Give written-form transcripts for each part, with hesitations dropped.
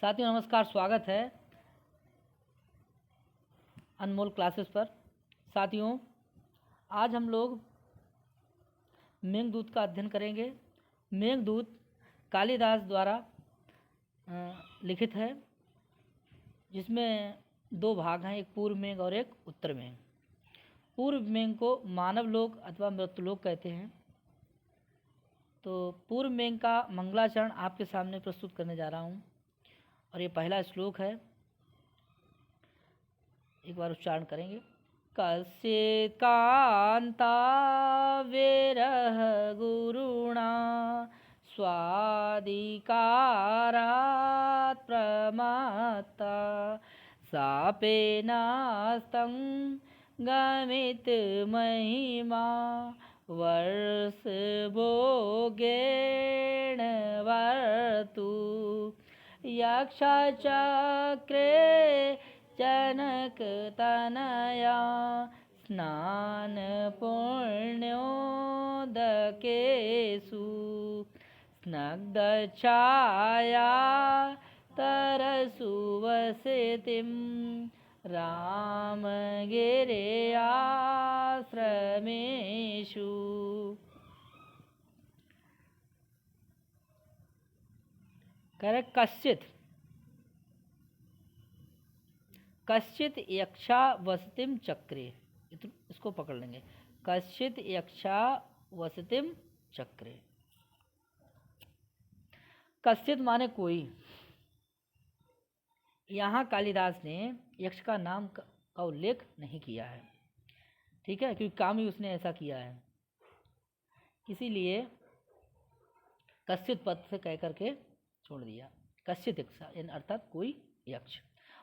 साथियों नमस्कार, स्वागत है अनमोल क्लासेस पर। साथियों आज हम लोग मेघदूत का अध्ययन करेंगे। मेघदूत कालिदास द्वारा लिखित है, जिसमें दो भाग हैं, एक पूर्व मेघ और एक उत्तर मेघ। पूर्व मेघ को मानव लोक अथवा मृत्युलोक कहते हैं। तो पूर्व मेघ का मंगलाचरण आपके सामने प्रस्तुत करने जा रहा हूँ और ये पहला श्लोक है। एक बार उच्चारण करेंगे। कश्चित् कान्ता विरह गुरुणा स्वाधिकारात् प्रमत्ता शापेनास्तं गमित महिमा वर्षभोगेण वर्तु यक्षचक्रे जनकतनया स्नानपुण्योदकेषु स्नग्धछाया तरसु वसतिं रामगिर्याश्रमेषु। कश्चित् यक्षा वसतिम चक्रे, इसको पकड़ लेंगे। कश्चित् यक्षा वसतिम चक्रे। कश्चित् माने कोई। यहाँ कालिदास ने यक्ष का नाम का उल्लेख नहीं किया है, ठीक है, क्योंकि काम ही उसने ऐसा किया है, इसीलिए कश्चित् पद से कह करके छोड़ दिया। कश्चित् यक्षा अर्थात कोई यक्ष।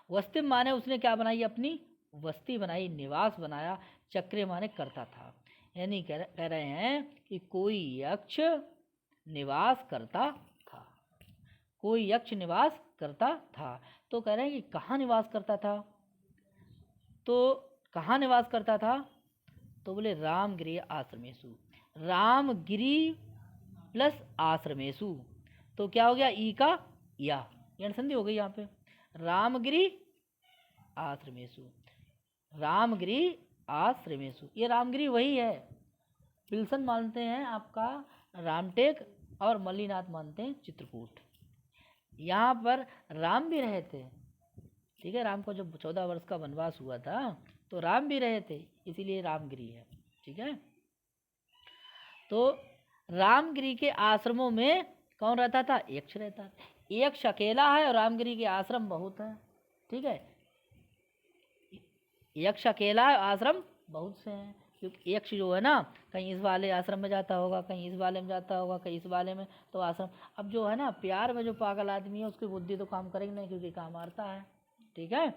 वस्तिम माने उसने क्या बनाई, अपनी वस्ती बनाई, निवास बनाया। चक्रे माने करता था, यानी कह रहे हैं कि कोई यक्ष निवास करता था। कोई यक्ष निवास करता था। तो कह रहे हैं कि कहाँ निवास करता था। तो कहाँ निवास करता था, तो बोले रामगिरी आश्रमेशु। रामगिरी प्लस आश्रमेशु, तो क्या हो गया, ई का या संधि हो गई यहाँ पे। रामगिरी आश्रमेशु, रामगिरी आश्रमेशु। ये रामगिरी वही है। विल्सन मानते हैं आपका रामटेक और मल्लीनाथ मानते हैं चित्रकूट। यहाँ पर राम भी रहे थे, ठीक है। राम को जब 14 वर्ष का वनवास हुआ था तो राम भी रहे थे, इसीलिए रामगिरी है, ठीक है। तो रामगिरी के आश्रमों में कौन रहता था, यक्ष रहता था। यक्ष अकेला है और रामगिरी के आश्रम बहुत हैं, ठीक है। यक्ष अकेला है, आश्रम बहुत से हैं, क्योंकि यक्ष जो है ना, कहीं इस वाले आश्रम में जाता होगा, कहीं इस वाले में जाता होगा, कहीं इस वाले में, तो आश्रम। अब जो है ना, प्यार में जो पागल आदमी है उसकी बुद्धि तो काम करेगी नहीं, क्योंकि काम मारता है, ठीक है।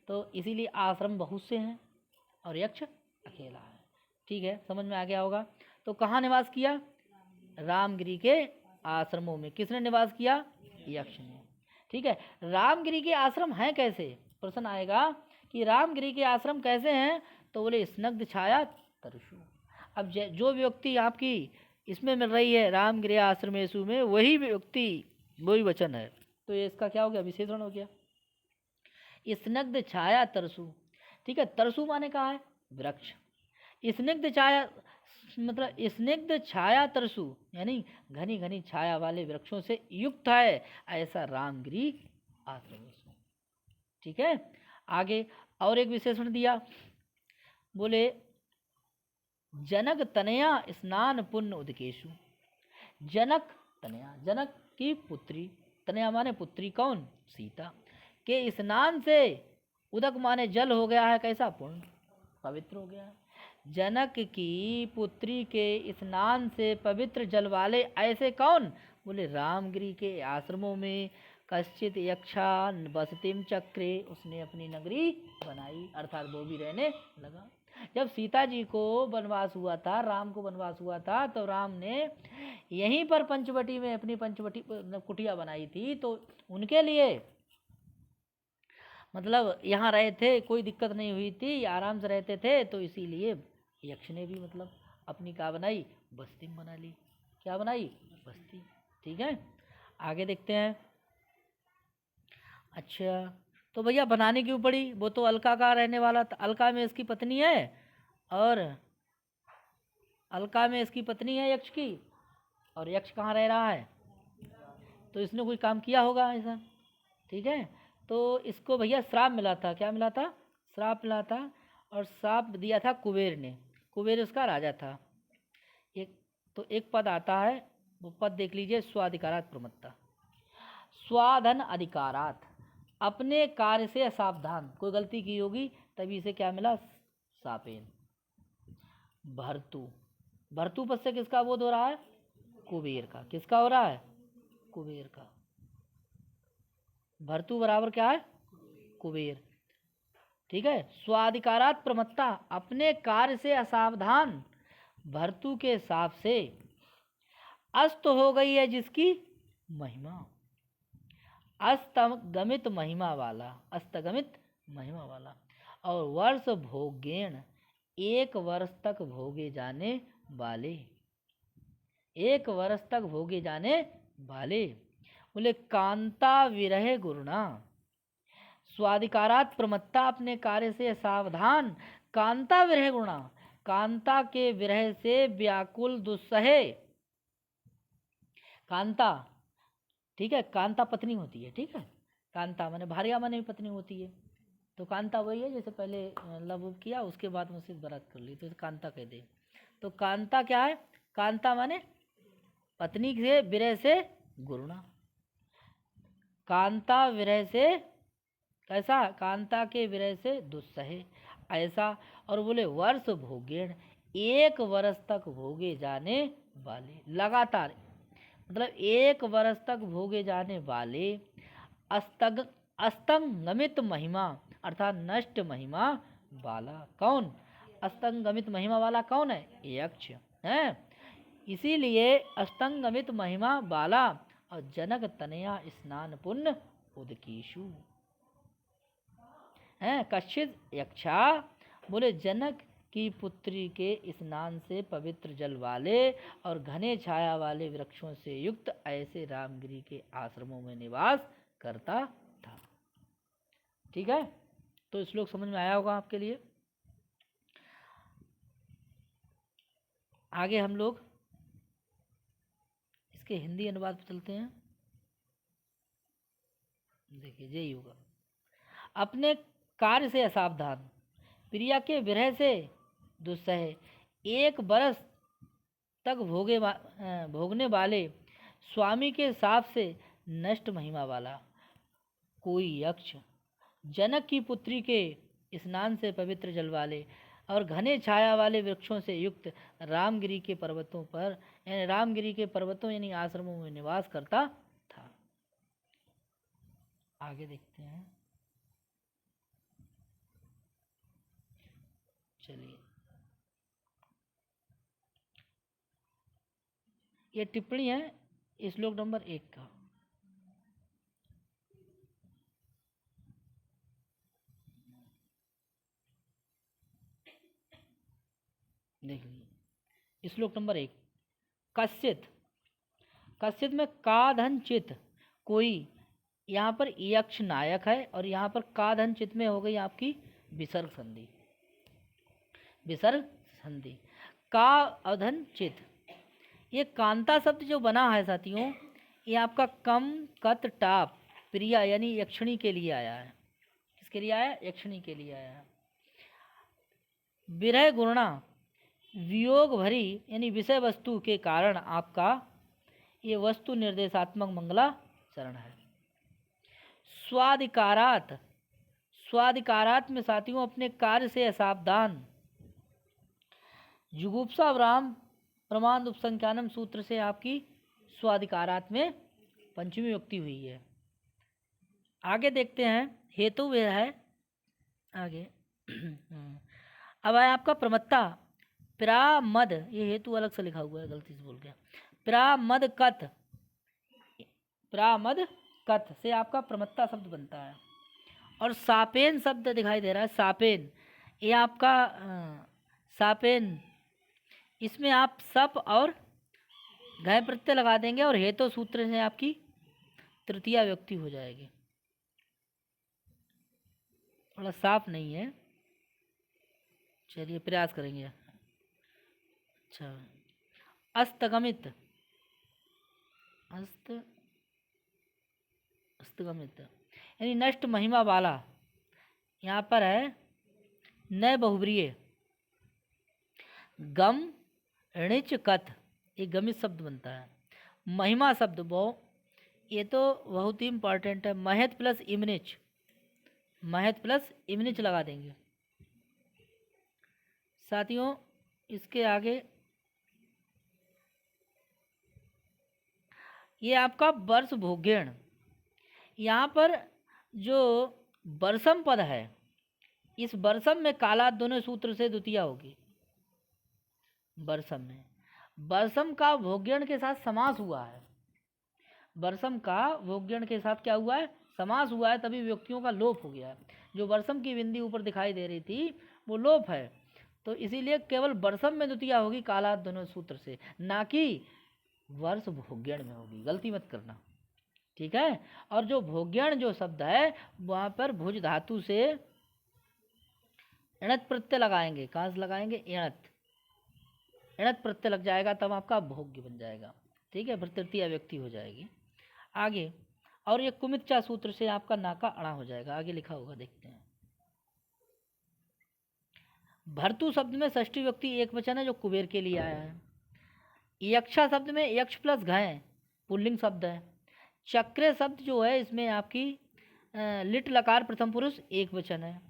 तो इसीलिए आश्रम बहुत से हैं और यक्ष अकेला है, ठीक है। समझ में आ गया होगा। तो कहाँ निवास किया, रामगिरी के आश्रमों में। किसने निवास किया, यक्ष ने, ठीक है। रामगिरी के आश्रम हैं कैसे, प्रश्न आएगा कि रामगिरी के आश्रम कैसे हैं, तो बोले स्नग्ध छाया तरसु। अब जो व्यक्ति आपकी इसमें मिल रही है रामगिरी आश्रमेशु में, वही व्यक्ति, वही वचन है, तो ये इसका क्या हो गया, विशेषण हो गया। स्नग्ध छाया तरसु, ठीक है। तरसु माने कहा है वृक्ष। स्निग्ध छाया मतलब स्निग्ध छाया तरसु, यानी घनी घनी छाया वाले वृक्षों से युक्त है, ऐसा रामगिरी आश्रमेशु, ठीक है। आगे और एक विशेषण दिया, बोले जनक तनया स्नान पुण्य उदकेशु। जनक तनया, जनक की पुत्री, तनया माने पुत्री, कौन, सीता, के स्नान से, उदक माने जल हो गया है, कैसा, पुण्य, पवित्र हो गया है। जनक की पुत्री के स्नान से पवित्र जल वाले ऐसे कौन, बोले रामगिरी के आश्रमों में। कश्चित् यक्षा बसतिम चक्रे, उसने अपनी नगरी बनाई, अर्थात वो भी रहने लगा। जब सीता जी को वनवास हुआ था, राम को वनवास हुआ था, तो राम ने यहीं पर पंचवटी में अपनी पंचवटी कुटिया बनाई थी, तो उनके लिए मतलब यहाँ रहे थे, कोई दिक्कत नहीं हुई थी, आराम से रहते थे। तो इसीलिए यक्ष ने भी मतलब अपनी क्या बनाई, बस्ती बना ली। क्या बनाई, बस्ती, ठीक है, आगे देखते हैं। अच्छा, तो भैया बनाने क्यों पड़ी? वो तो अलका का रहने वाला था, अलका में इसकी पत्नी है, और अलका में इसकी पत्नी है यक्ष की, और यक्ष कहाँ रह रहा है? तो इसने कोई काम किया होगा ऐसा, ठीक है। तो इसको भैया श्राप मिला था, क्या मिला था? श्राप मिला था, और श्राप दिया था कुबेर ने। कुबेर उसका राजा था। एक तो एक पद आता है, वो पद देख लीजिए, स्वाधिकारात प्रमत्ता। स्वाधन अधिकारात, अपने कार्य से असावधान, कोई गलती की होगी तभी इसे क्या मिला? सापेन। भर्तु, भर्तु पद से किसका बोध हो रहा है? कुबेर का। किसका हो रहा है? कुबेर का। भर्तु बराबर क्या है? कुबेर, ठीक है। स्वाधिकारात प्रमत्ता, अपने कार्य से असावधान, भर्तु के साप से अस्त हो गई है जिसकी महिमा। अस्तगमित महिमा वाला, अस्तगमित महिमा वाला, और वर्ष भोगेण, एक वर्ष तक भोगे जाने वाले, एक वर्ष तक भोगे जाने वाले। बोले कांता विरह गुरुणा, स्वाधिकारात प्रमत्ता, अपने कार्य से सावधान, कांता विरह गुरुणा, कांता के विरह से व्याकुल दुस्सहे। कांता, ठीक है, कांता पत्नी होती है, ठीक है। कांता माने भार्या माने भी पत्नी होती है, तो कांता वही है जैसे पहले लव किया उसके बाद मुझसे बरात कर ली तो कांता कह दे। तो कांता क्या है? कांता माने पत्नी से विरह से गुरुणा, कांता विरह से कैसा? कांता के विरह से दुस्सहे ऐसा। और बोले वर्ष भोगेण, एक वर्ष तक भोगे जाने वाले, लगातार मतलब एक वर्ष तक भोगे जाने वाले। अस्तंगमित महिमा अर्थात नष्ट महिमा वाला, कौन? अस्तंगमित महिमा वाला कौन है? यक्ष है। इसीलिए अस्तंगमित महिमा वाला, और जनक तनया स्नान पुण्य उदकीशु है। कश्चित यक्षा, बोले जनक की पुत्री के स्नान से पवित्र जल वाले और घने छाया वाले वृक्षों से युक्त ऐसे रामगिरी के आश्रमों में निवास करता था। ठीक है, तो श्लोक समझ में आया होगा आपके लिए। आगे हम लोग इसके हिंदी अनुवाद पर चलते हैं। देखिए, यही होगा, अपने कार्य से असावधान, प्रिया के विरह से दुस्सह, एक बरस तक भोगने वाले, स्वामी के साप से नष्ट महिमा वाला कोई यक्ष, जनक की पुत्री के स्नान से पवित्र जल वाले और घने छाया वाले वृक्षों से युक्त रामगिरी के पर्वतों पर, यानी रामगिरी के पर्वतों यानी आश्रमों में निवास करता था। आगे देखते हैं, चलिए। ये टिप्पणी है श्लोक नंबर 1 का। देख लीजिए, श्लोक नंबर 1, कश्चित, कश्चित में काधन चित, कोई, यहाँ पर यक्ष नायक है और यहाँ पर काधन चित में हो गई आपकी विसर्ग संधि। विसर्ग संधि, का अधन चित, ये कांता शब्द जो बना है साथियों, ये आपका कम कत टाप प्रिया यानी यक्षिणी के लिए आया है। किसके लिए आया? यक्षिणी के लिए आया है। विरह गुणा, वियोग भरी यानी विषय वस्तु के कारण आपका ये वस्तु निर्देशात्मक मंगलाचरण है। स्वाधिकारात, स्वाधिकारात में साथियों अपने कार्य से असावधान, जुगुप्सा राम प्रमाण उपसंख्यानम सूत्र से आपकी स्वाधिकारात में पंचमी युक्ति हुई है। आगे देखते हैं, हेतु वह है आगे। अब है आपका प्रमत्ता, प्रामद, ये हेतु अलग से लिखा हुआ है, गलती से बोल गया। प्रामद कथ, प्रामद कथ से आपका प्रमत्ता शब्द बनता है। और सापेन शब्द दिखाई दे रहा है, सापेन, ये आपका सापेन, इसमें आप सप और घय प्रत्यय लगा देंगे और हेतु सूत्र से आपकी तृतीया व्यक्ति हो जाएगी। थोड़ा साफ नहीं है, चलिए प्रयास करेंगे। अच्छा, अस्तगमित, अस्तगमित यानी नष्ट महिमा वाला। यहाँ पर है न बहुब्रीय, गम ऋच कथ, एक गमित शब्द बनता है। महिमा शब्द बहु, ये तो बहुत ही इम्पॉर्टेंट है। महत प्लस इमनिच, महत प्लस इमनिच लगा देंगे साथियों। इसके आगे ये आपका वर्ष भोग्यण, यहाँ पर जो वर्षम पद है, इस वर्षम में काला दोनों सूत्र से द्वितीया होगी। वर्षम में, वर्षम का भोग्यण के साथ समास हुआ है। वर्षम का भोग्यण के साथ क्या हुआ है? समास हुआ है, तभी व्यक्तियों का लोप हो गया है। जो वर्षम की बिंदी ऊपर दिखाई दे रही थी वो लोप है, तो इसीलिए केवल वर्षम में द्वितीया होगी काला दोनों सूत्र से, ना कि वर्ष भोग्यण में होगी। गलती मत करना, ठीक है। और जो भोग्यण जो शब्द है वहाँ पर भुज धातु से इणत प्रत्यय लगाएंगे। कहाँ से लगाएंगे? इणत, इणत प्रत्यय लग जाएगा तब आपका भोग्य बन जाएगा, ठीक है। फिर तृतीया व्यक्ति हो जाएगी आगे। और ये कुमिच्चा सूत्र से आपका नाका अणा हो जाएगा। आगे लिखा होगा, देखते हैं। भर्तु शब्द में षष्ठी व्यक्ति एक वचन है जो कुबेर के लिए आया है। यक्षा शब्द में यक्ष प्लस घय पुल्लिंग शब्द है। चक्रे शब्द जो है इसमें आपकी लिट लकार प्रथम पुरुष एक वचन है।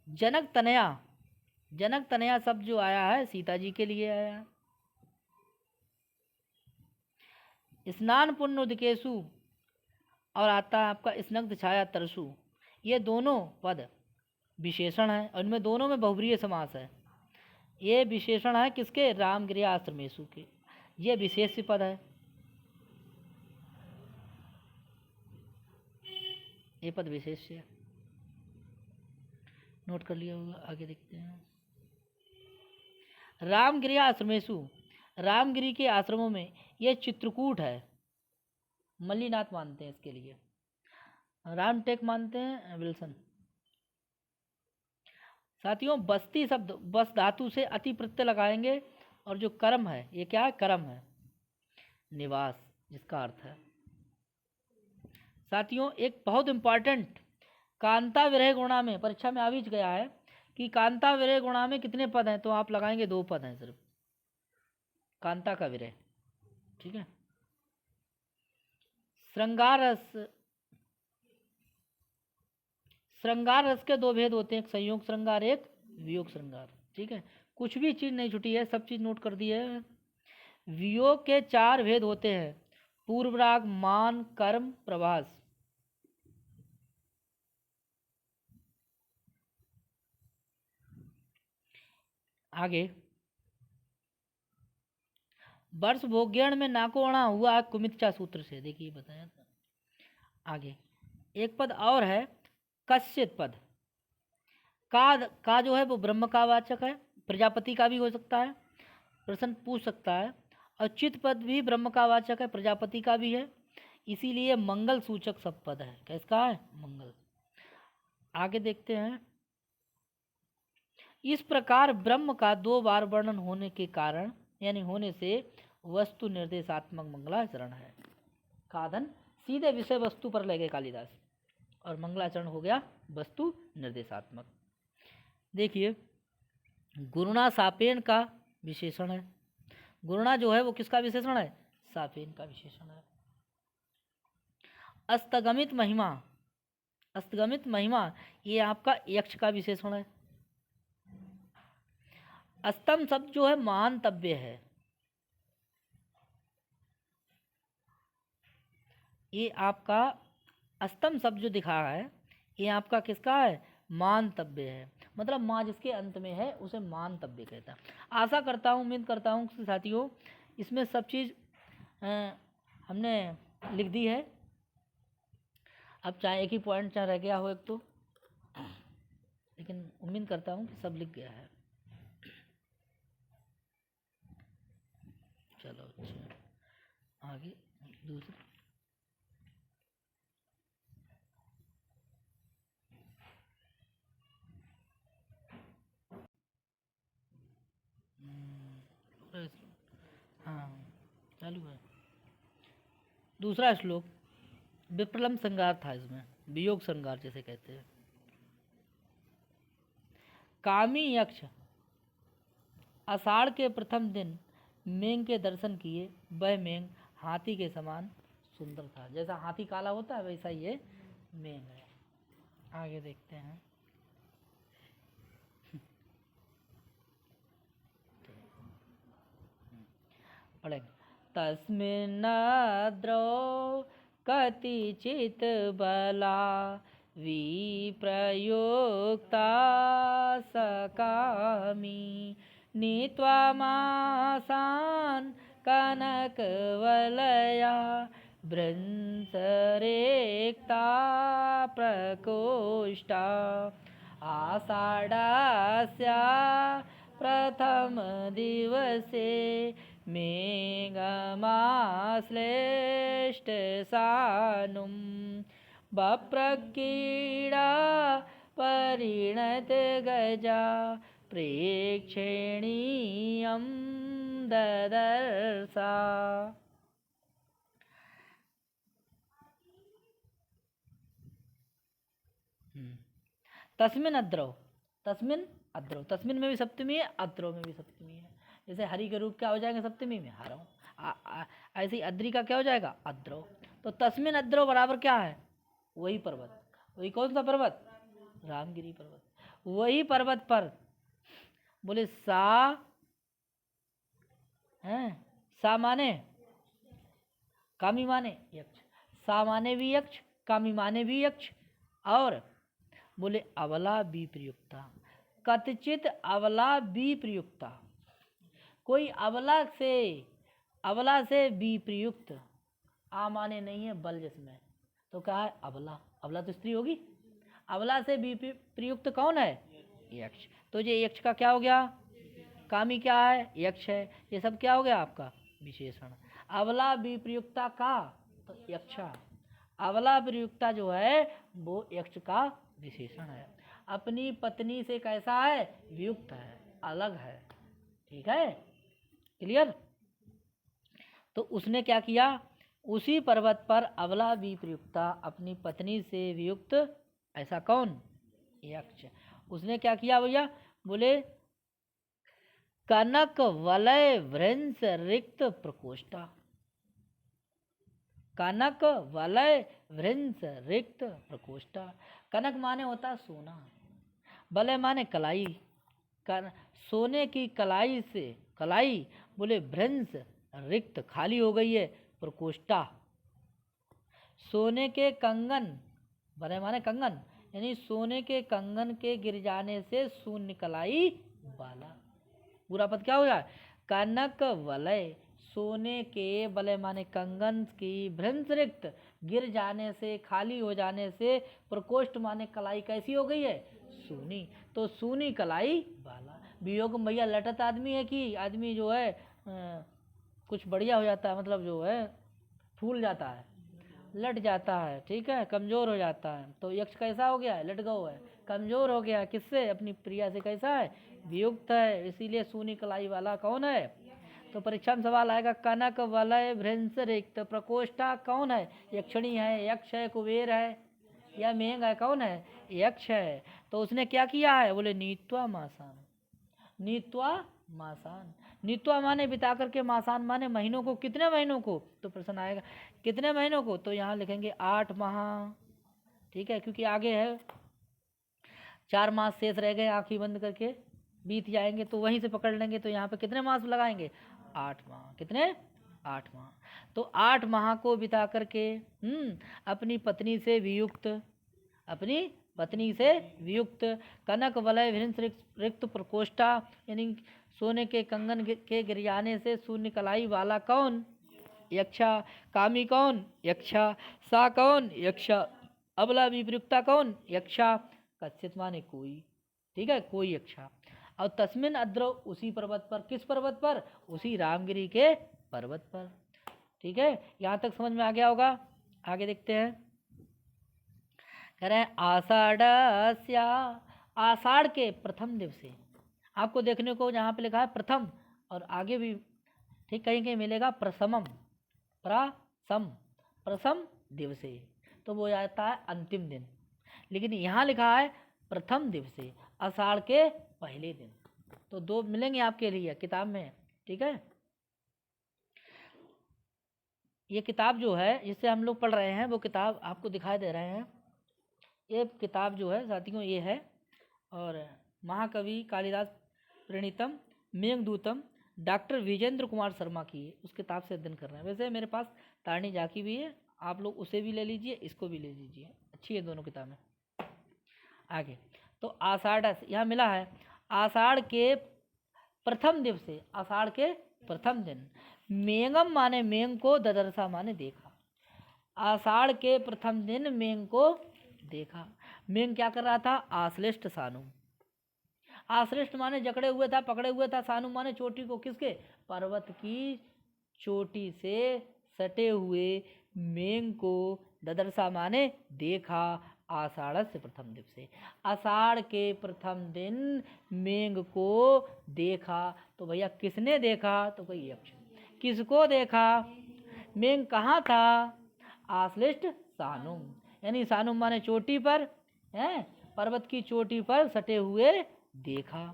जनक तनया, जनक तनया शब्द जो आया है सीता जी के लिए आया है। स्नान पुण्य उदकेशु और आता है आपका स्नग्ध छाया तरसु, ये दोनों पद विशेषण है और इनमें दोनों में बहुब्रीय समास है। ये विशेषण है किसके? रामगिरि आश्रमेशु के। ये विशेष पद है, ये पद विशेष है, नोट कर लिया होगा। आगे देखते हैं। रामगिरि आश्रमेशु, रामगिरी के आश्रमों में ये चित्रकूट है। मल्लीनाथ मानते हैं इसके लिए, रामटेक मानते हैं विल्सन। साथियों बस्ती शब्द बस धातु से अति प्रत्यय लगाएंगे और जो कर्म है ये क्या है? कर्म है, निवास जिसका अर्थ है। साथियों एक बहुत इंपॉर्टेंट कांता विरह गुणा में परीक्षा में आ भी गया है कि कांता विरह गुणा में कितने पद हैं, तो आप लगाएंगे 2 पद हैं सिर्फ, कांता का विरह, ठीक है। श्रृंगार रस, श्रृंगार रस के 2 भेद होते हैं, एक संयोग श्रृंगार एक वियोग श्रृंगार, ठीक है। कुछ भी चीज़ नहीं छुटी है, सब चीज़ नोट कर दी है। वियोग के 4 भेद होते हैं, पूर्व राग, मान, कर्म, प्रभास। आगे वर्ष भोग्यण में नाकोणा हुआ कुमिच्चा सूत्र से, देखिए बताया था। आगे एक पद और है कश्चित पद, का जो है वो ब्रह्म का वाचक है, प्रजापति का भी हो सकता है, प्रश्न पूछ सकता है। और चित पद भी ब्रह्म का वाचक है, प्रजापति का भी है, इसीलिए मंगल सूचक सब पद है। किसका है? मंगल। आगे देखते हैं। इस प्रकार ब्रह्म का 2 बार वर्णन होने के कारण यानी होने से वस्तु निर्देशात्मक मंगलाचरण है। कादन सीधे विषय वस्तु पर ले गए कालिदास, और मंगलाचरण हो गया वस्तु निर्देशात्मक। देखिए गुरुणा सापेन का विशेषण है। गुरुणा जो है वो किसका विशेषण है? सापेन का विशेषण है। अस्तगमित महिमा, अस्तगमित महिमा ये आपका यक्ष का विशेषण है। अस्तम शब्द जो है महानतव्य है, ये आपका अस्तम शब्द जो दिखा है ये आपका किसका है? मानतव्य है, मतलब माँ जिसके अंत में है उसे मानतव्य कहता है। आशा करता हूँ, उम्मीद करता हूँ कि साथियों इसमें सब चीज़ हमने लिख दी है। अब चाहे एक ही पॉइंट चाहे रह गया हो एक तो, लेकिन उम्मीद करता हूँ कि सब लिख गया है। चलो आगे दूसरा हाँ चालू है। दूसरा श्लोक विप्रलम्ब श्रृंगार था, इसमें वियोग श्रृंगार जैसे कहते हैं। कामी यक्ष आषाढ़ के प्रथम दिन मेघ के दर्शन किए। वह मेघ हाथी के समान सुंदर था। जैसा हाथी काला होता है वैसा ये मेघ है। आगे देखते हैं। पढ़ेंगे। तस्मिन्नद्रौ कतिचित् बला विप्रयुक्ता सकामी नीत्वा मासान् कनकवलया भृंसरेक्ता प्रकोष्ठा आषाढस्य प्रथम दिवसे मेघमाश्लेष्ट सानुं बप्रकीड़ा परिणत गजा प्रेक्षणीयं ददर्शा। तस्मिन अद्रौ, तस्मिन अद्रौ, तस्मिन में भी सप्तमी है, अद्रौ में भी सप्तमी है। जैसे हरि के रूप क्या हो जाएंगे सप्तमी में, हरौ। ऐसे ही अद्री का क्या हो जाएगा, अद्रौ। तो तस्मिन अद्रौ बराबर क्या है, वही पर्वत। वही कौन सा पर्वत, रामगिरी पर्वत। वही पर्वत पर बोले सा है, सा माने कामी माने यक्ष, सा माने भी यक्ष, कामी माने भी यक्ष। और बोले अवला विप्रयुक्ता, कतिचित अवला विप्रयुक्ता, कोई अवला से विप्रयुक्त। आ माने नहीं है बल जिसमें, तो क्या है अवला। अवला तो स्त्री होगी। अवला से विप्रयुक्त कौन है, यक्ष। तो ये यक्ष का क्या हो गया, कामी क्या है, यक्ष है। ये सब क्या हो गया आपका विशेषण। अवला विप्रयुक्ता का तो यक्षा, अवला प्रयुक्ता जो है वो यक्ष का विशेषण है। अपनी पत्नी से कैसा है, वियुक्त है, अलग है। ठीक है, क्लियर। तो उसने क्या किया, उसी पर्वत पर अवला विप्रयुक्ता, अपनी पत्नी से वियुक्त, ऐसा कौन, यक्ष। उसने क्या किया भैया, बोले कनक वलय भृंस रिक्त प्रकोष्ठा। कनक वलय भृंस रिक्त प्रकोष्ठा। कनक माने होता है सोना, वलय माने कलाई, सोने की कलाई से, कलाई बोले भृंस रिक्त खाली हो गई है, प्रकोष्ठा सोने के कंगन, वलय माने कंगन, यानी सोने के कंगन के गिर जाने से शून्य कलाई वाला। पूरा पद क्या हो जाए, कनक वलय, सोने के वलय माने कंगन की भृंस रिक्त, गिर जाने से, खाली हो जाने से, प्रकोष्ठ माने कलाई कैसी हो गई है, सूनी। तो सूनी कलाई वाला। वियोग भैया लटत आदमी है कि आदमी जो है कुछ बढ़िया हो जाता है, मतलब जो है फूल जाता है, लट जाता है, ठीक है, कमजोर हो जाता है। तो यक्ष कैसा हो गया है, लट गौ है, कमजोर हो गया, किससे, अपनी प्रिया से कैसा है, वियुक्त है, इसीलिए सूनी कलाई वाला कौन है। तो परीक्षा में सवाल आएगा, कनक वलय भृंस रिक्त प्रकोष्ठा कौन है, यक्षिणी है, यक्ष है, कुबेर है, या मेघ है, कौन है, यक्ष है। तो उसने क्या किया है, बोले नीत्वा मासान, नीत्वा मासान, नीत्वा माने बिता करके, मासान माने महीनों को। कितने महीनों को, तो प्रश्न आएगा कितने महीनों को, तो यहाँ लिखेंगे 8 माह। ठीक है, क्योंकि आगे है 4 मास शेष रह गए, आंखें बंद करके बीत जाएंगे, तो वहीं से पकड़ लेंगे। तो यहाँ पे कितने मास लगाएंगे, 8 माह। कितने, 8 माह। तो 8 माह को बिता करके अपनी पत्नी से वियुक्त, अपनी पत्नी से वियुक्त, कनक वलय भृंस रिक्त प्रकोष्ठा, यानी सोने के कंगन के गिर जाने से शून्य कलाई वाला कौन, यक्षा। कामी कौन, यक्षा। सा कौन, यक्षा। अबला विप्रयुक्ता कौन, यक्षा। कश्चित माने कोई, ठीक है, कोई यक्षा। और तस्मिन अद्रौ, उसी पर्वत पर, किस पर्वत पर, उसी रामगिरी के पर्वत पर। ठीक है, यहाँ तक समझ में आ गया होगा। आगे देखते हैं, कह रहे हैं आषाढ़स्या, आषाढ़ के प्रथम दिवसे। आपको देखने को यहाँ पे लिखा है प्रथम, और आगे भी ठीक कहीं कहीं मिलेगा प्रसमम, प्रसम दिवसे, तो वो आता है अंतिम दिन, लेकिन यहाँ लिखा है प्रथम दिवसे, आषाढ़ के पहले दिन। तो दो मिलेंगे आपके लिए किताब में, ठीक है। ये किताब जो है जिससे हम लोग पढ़ रहे हैं, वो किताब आपको दिखाई दे रहे हैं। ये किताब जो है साथियों ये है, और महाकवि कालिदास प्रणीतम मेघदूतम डॉक्टर विजेंद्र कुमार शर्मा की है, उस किताब से अध्ययन कर रहे हैं। वैसे मेरे पास तारणी झाकी भी है, आप लोग उसे भी ले लीजिए, इसको भी ले लीजिए, अच्छी है दोनों किताबें। आगे तो आषाढ़ यहाँ मिला है, आषाढ़ के प्रथम दिवसे, आषाढ़ के प्रथम दिन, मेघम माने मेघ को, ददरसा माने देखा। आषाढ़ के प्रथम दिन मेघ को देखा। मेघ क्या कर रहा था? आश्लिष्ट सानु, आश्लिष्ट माने जकड़े हुए था, पकड़े हुए था, सानु माने चोटी को, किसके? पर्वत की चोटी से सटे हुए मेघ को, ददरसा माने देखा, आषाढ़ से प्रथम दिवसे, आषाढ़ के प्रथम दिन मेघ को देखा। तो भैया किसने देखा? तो कोई यक्ष। किसको देखा? मेघ कहाँ था? आश्लिष्ट सानुम, यानी सानुम माने चोटी पर है, पर्वत की चोटी पर सटे हुए देखा।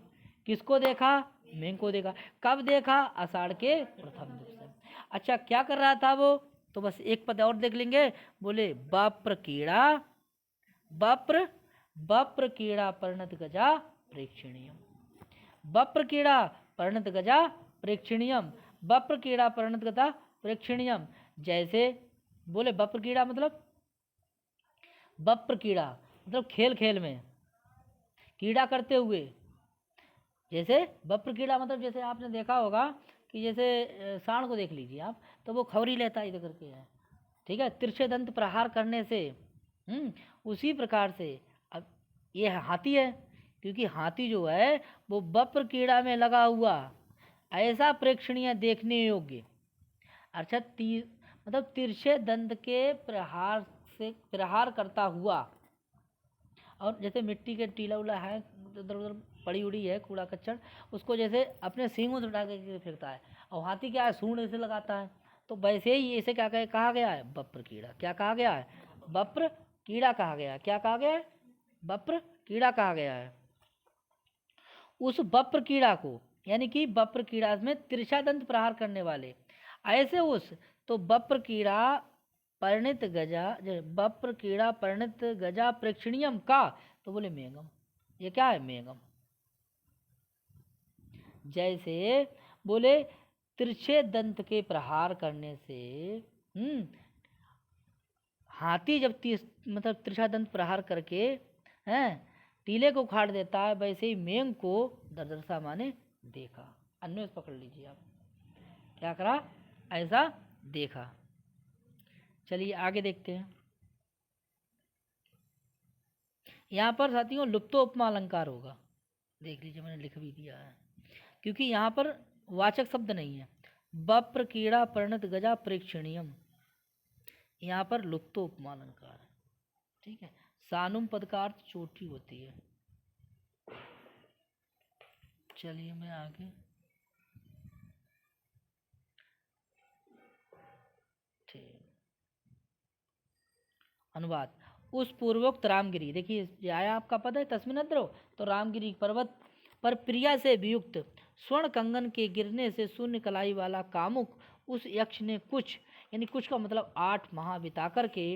किसको देखा? मेघ को देखा। कब देखा? आषाढ़ के प्रथम दिवसे। अच्छा क्या कर रहा था वो? तो बस एक पद और देख लेंगे, बोले बप्र कीड़ा, बप्र कीड़ा परिणत गजा प्रेक्षणीयम, बप्र कीड़ा परिणत गजा प्रेक्षणीयम, बप्र कीड़ा परिणत गजा प्रेक्षणीयम। जैसे बोले बप्र कीड़ा मतलब, बप्र कीड़ा मतलब खेल खेल में कीड़ा करते हुए, जैसे बप्र कीड़ा मतलब जैसे आपने देखा होगा कि जैसे सांड को देख लीजिए आप, तो वो खौरी लेता है इधर करके है, ठीक है, तिरछे दंत प्रहार करने से। उसी प्रकार से अब ये हाथी है, क्योंकि हाथी जो है वो बप्र कीड़ा में लगा हुआ, ऐसा प्रेक्षणीय देखने योग्य, अर्थात मतलब तिरछे दंत के प्रहार से प्रहार करता हुआ, और जैसे मिट्टी के टीला उला है इधर उधर पड़ी उड़ी है कूड़ा कच्चर, उसको जैसे अपने सींगों से उठा के फेंकता है, और हाथी क्या है? सूंड ऐसे लगाता है। तो वैसे ही इसे क्या कहा गया है? बप्र कीड़ा। क्या कहा गया है? बप्र कीड़ा कहा गया है। क्या कहा गया है? बप्र कीड़ा कहा गया है। उस बप्र कीड़ा को, यानी कि बप्र कीड़ा में तिरछा दंत प्रहार करने वाले, ऐसे उस, तो बप्र कीड़ा परिणित गजा, बप्र कीड़ा परिणित गजा प्रेक्षणीयम का, तो बोले मेघम। ये क्या है? मेघम। जैसे बोले तिरछे दंत के प्रहार करने से हाथी जब मतलब तिरछा दंत प्रहार करके हैं टीले को उखाड़ देता है, वैसे ही मेघ को दरदरसा माने देखा। अन्य पकड़ लीजिए आप, क्या करा? ऐसा देखा। चलिए आगे देखते हैं। यहाँ पर साथियों लुप्तोपमा अलंकार होगा, देख लीजिए मैंने लिख भी दिया है, क्योंकि यहाँ पर वाचक शब्द नहीं है। बप्र कीड़ा परिणत गजा प्रेक्षणीयम, यहाँ पर लुप्तोपमा अलंकार है, ठीक है। सानुम पद का अर्थ चोटी होती है। चलिए मैं आगे, ठीक, अनुवाद। उस पूर्वोक्त रामगिरी, देखिए आया आपका पद है तस्मिन अद्रो, तो रामगिरी पर्वत पर प्रिया से वियुक्त स्वर्ण कंगन के गिरने से शून्य कलाई वाला कामुक उस यक्ष ने कुछ, यानी कुछ का मतलब 8 माह बिता कर के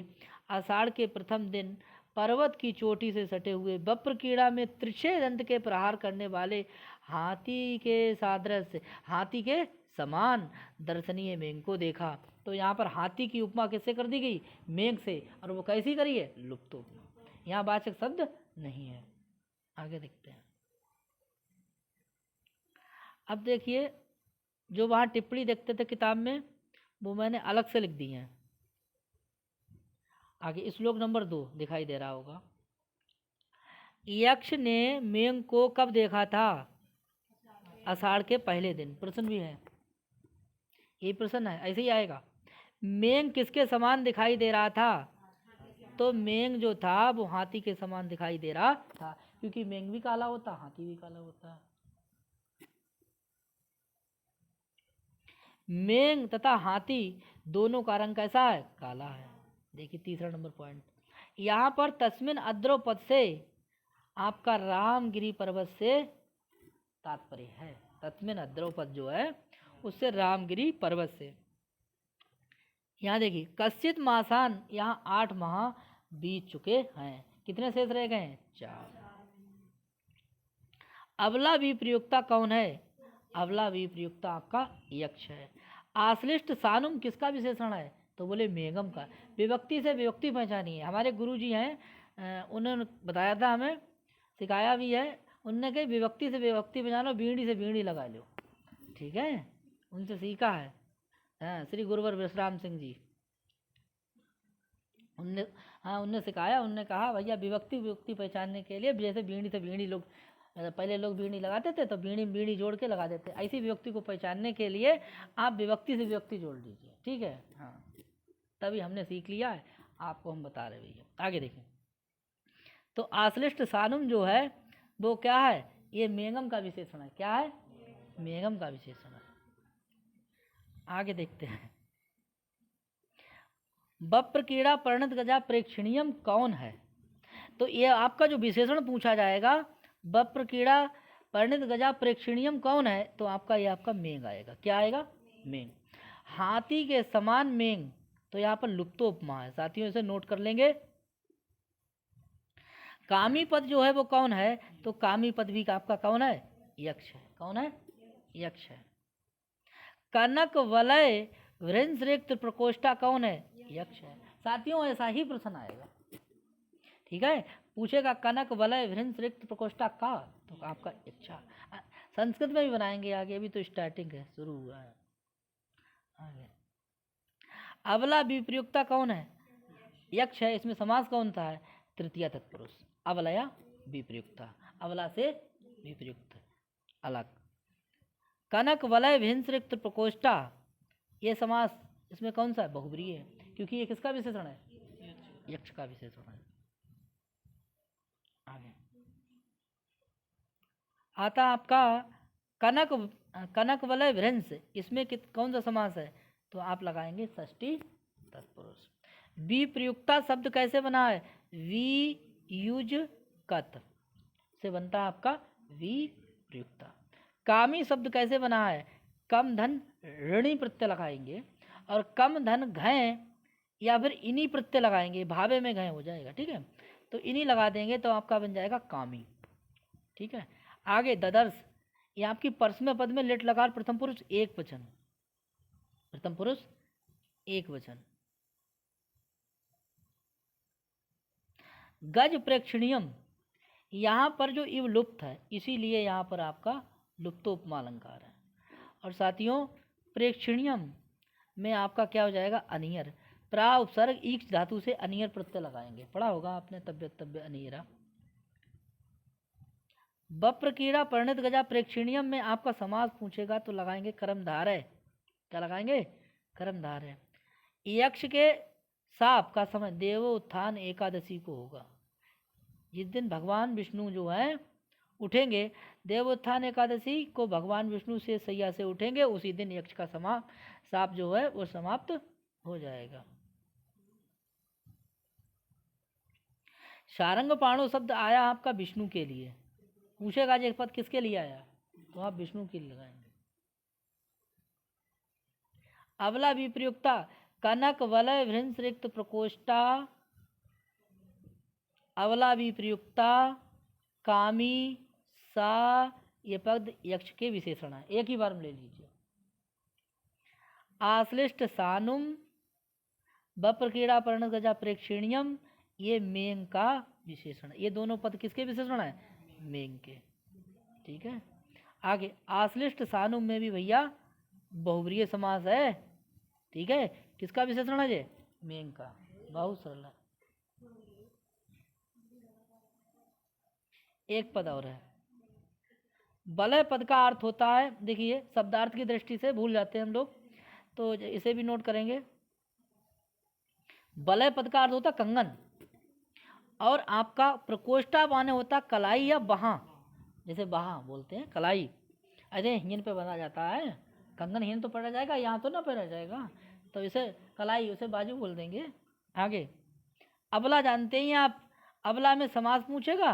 आषाढ़ के प्रथम दिन पर्वत की चोटी से सटे हुए बप्र कीड़ा में तिरछे दंत के प्रहार करने वाले हाथी के सादृश्य, हाथी के समान दर्शनीय मेघ को देखा। तो यहाँ पर हाथी की उपमा किससे कर दी गई? मेघ से। और वो कैसी करी है? लुप्तोपमा। यहाँ वाचक शब्द नहीं है। आगे देखते हैं। अब देखिए जो वहाँ टिप्पणी देखते थे किताब में, वो मैंने अलग से लिख दी है। आगे श्लोक नंबर 2 दिखाई दे रहा होगा। यक्ष ने मेघ को कब देखा था? आषाढ़ के पहले दिन। प्रश्न भी है, ये प्रश्न है, ऐसे ही आएगा। मेंग किसके समान दिखाई दे रहा था? तो मेंग जो था वो हाथी के समान दिखाई दे रहा था, क्योंकि मेंग भी काला होता, हाथी भी काला होता। मेंग तथा हाथी दोनों का रंग कैसा है? काला है। देखिए तीसरा नंबर पॉइंट, यहाँ पर तस्मिन अद्रो पद से आपका रामगिरी पर्वत से तात्पर्य है। तस्मिन अद्रो पद जो है उससे रामगिरी पर्वत से। यहाँ देखिए कश्चित मासान, यहाँ 8 माह बीत चुके हैं, कितने शेष रह गए हैं? 4। अबला विप्रयुक्ता कौन है? अबला विप्रयुक्ता आपका यक्ष है। आश्लिष्ट सानुम किसका विशेषण है? तो बोले मेघम का। विभक्ति से विभक्ति पहचानी है, हमारे गुरु जी हैं, उन्होंने बताया था, हमें सिखाया भी है। उनने कही विभक्ति से विभक्ति पहचानो, बीड़ी से बीड़ी लगा लो, ठीक है, उनसे सीखा है। हाँ, श्री गुरुवर विश्राम सिंह जी, उनने सिखाया। उनने कहा भैया विभक्ति विभक्ति पहचानने के लिए, जैसे बीड़ी से बीड़ी लोग पहले लोग बीड़ी लगाते थे तो बीड़ी बीड़ी जोड़ के लगा देते, ऐसी विभक्ति को पहचानने के लिए आप विभक्ति से विभक्ति जोड़ दीजिए, ठीक है। हाँ, तभी हमने सीख लिया है, आपको हम बता रहे भैया। आगे देखें, तो आश्लिष्ट सानुम जो है वो क्या है? ये मेघम का विशेषण है। क्या है? मेघम का विशेषण है। आगे देखते हैं, बप्र कीड़ा परिणत गजा प्रेक्षणीयम कौन है? तो ये आपका जो विशेषण पूछा जाएगा, बप्र कीड़ा परिणत गजा प्रेक्षणीयम कौन है, तो आपका ये आपका मेघ आएगा। क्या आएगा? मेघ। हाथी के समान मेघ, तो यहाँ पर लुप्तोपमा है साथियों, इसे नोट कर लेंगे। कामी पद जो है वो कौन है? तो कामी पद भी आपका कौन है? यक्ष है। कौन है? यक्ष है। कनक वलय वृंस रिक्त प्रकोष्ठा कौन है? यक्ष है। साथियों ऐसा ही प्रश्न आएगा, ठीक है, पूछेगा कनक वलय वृंस रिक्त प्रकोष्ठा का, तो आपका इच्छा। संस्कृत में भी बनाएंगे आगे, अभी तो स्टार्टिंग है, शुरू हुआ है। आगे अबला विप्रयुक्ता कौन है? यक्ष है। इसमें समास कौन था? है तृतीया तत्पुरुष। अबलया विप्रयुक्ता, अबला से विप्रयुक्त अलग। कनक वलय विंस रिक्त प्रकोष्ठा, ये समास इसमें कौन सा है? बहुब्रीहि है, क्योंकि ये किसका विशेषण है? यक्ष का विशेषण है। आगे आता आपका कनक, कनक वलय भ्रंश, इसमें कौन सा समास है? तो आप लगाएंगे षष्ठी तत्पुरुष। विप्रयुक्ता शब्द कैसे बना है? वी युज कत से बनता है आपका विप्रयुक्ता। कामी शब्द कैसे बना है? कम धन ऋणी प्रत्यय लगाएंगे, और कम धन घय या फिर इन्हीं प्रत्यय लगाएंगे, भावे में घय हो जाएगा, ठीक है, तो इन्हीं लगा देंगे तो आपका बन जाएगा कामी, ठीक है। आगे ददर्श, ये आपकी परस्मय पद में लेट लकार प्रथम पुरुष एक वचन, प्रथम पुरुष एक वचन। गज प्रेक्षणीयम, यहाँ पर जो इव लुप्त है, इसीलिए यहाँ पर आपका लुप्तोपमा अलंकार है। और साथियों प्रेक्षणीयम में आपका क्या हो जाएगा? अनियर। प्रा उपसर्ग ईक्ष धातु से अनियर प्रत्यय लगाएंगे, पढ़ा होगा आपने, तब्यत तब्य अनियरा। बप्र कीड़ा परिणत गजा प्रेक्षणीयम में आपका समास पूछेगा तो लगाएंगे कर्मधारय। क्या लगाएंगे? कर्मधारय। यक्ष के साप का समय देवोत्थान एकादशी को होगा, जिस दिन भगवान विष्णु जो है उठेंगे, देवोत्थान एकादशी को भगवान विष्णु से सैया से उठेंगे, उसी दिन यक्ष का साप जो है वो समाप्त हो जाएगा। सारंग पाणो शब्द आया आपका विष्णु के लिए, पूछेगा ये पद किसके लिए आया, तो आप विष्णु के लिए लगाएंगे। अबला विप्रयुक्ता कनक वलय भृंस रिक्त प्रकोष्ठा, अबला विप्रयुक्ता कामी सा, ये पद यक्ष के विशेषण है, एक ही बार में ले लीजिए। आश्लिष्ट सानुम बप्र कीड़ा परिणत गजा प्रेक्षणीयम, ये मेघ का विशेषण है। ये दोनों पद किसके विशेषण है? मेघ के, ठीक है। आगे आश्लिष्ट सानुम में भी भैया बहुब्रीहि समास है, ठीक है, किसका विशेषण है? ये मेघ का, बहुत सरल है। एक पद और है, बलय पद का अर्थ होता है, देखिए शब्दार्थ की दृष्टि से भूल जाते हैं हम लोग, तो इसे भी नोट करेंगे। वलय पद का अर्थ होता कंगन, और आपका प्रकोष्ठा माने होता कलाई या बहा, जैसे बहा बोलते हैं कलाई, ऐसे हिंजन पे बना जाता है। कंगन हिंजन तो पड़ा जाएगा, यहाँ तो ना पड़ा जाएगा, तो इसे कलाई, उसे बाजू बोल देंगे। आगे अबला जानते ही आप, अबला में समास पूछेगा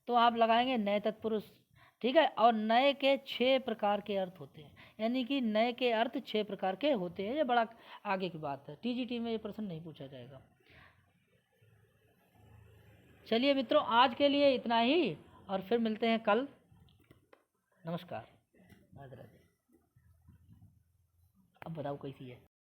तो आप लगाएंगे नए तत्पुरुष, ठीक है। और नए के 6 प्रकार के अर्थ होते हैं, यानी कि नए के अर्थ 6 प्रकार के होते हैं। ये बड़ा आगे की बात है, टीजीटी में ये प्रश्न नहीं पूछा जाएगा। चलिए मित्रों, आज के लिए इतना ही, और फिर मिलते हैं कल। नमस्कार, राधे राधे। अब बताओ कैसी है।